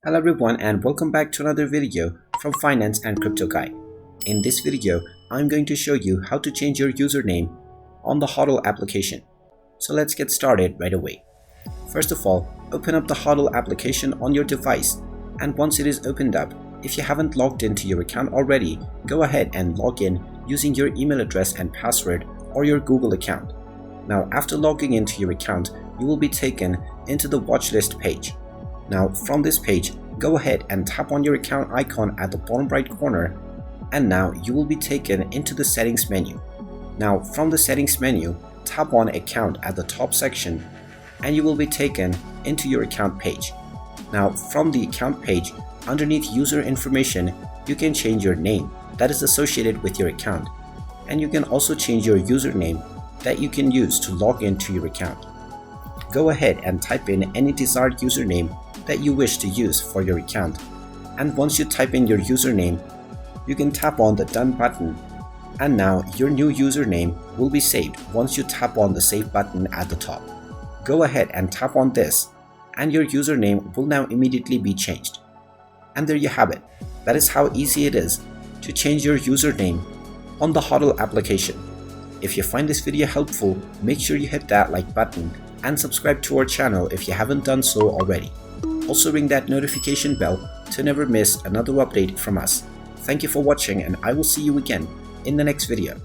Hello everyone and welcome back to another video from Finance and Crypto Guy. In this video, I'm going to show you how to change your username on the HODL application. So let's get started right away. First of all, open up the HODL application on your device, and once it is opened up, if you haven't logged into your account already, go ahead and log in using your email address and password or your Google account. Now after logging into your account, you will be taken into the watch list page. Now from this page, go ahead and tap on your account icon at the bottom right corner, and now you will be taken into the settings menu. Now from the settings menu, tap on account at the top section and you will be taken into your account page. Now from the account page, underneath user information, you can change your name that is associated with your account, and you can also change your username that you can use to log into your account. Go ahead and type in any desired username that you wish to use for your account, and once you type in your username, you can tap on the done button, and now your new username will be saved once you tap on the save button at the top. Go ahead and tap on this and your username will now immediately be changed. And there you have it. That is how easy it is to change your username on the HODL application. If you find this video helpful, make sure you hit that like button and subscribe to our channel if you haven't done so already. Also ring that notification bell to never miss another update from us. Thank you for watching, and I will see you again in the next video.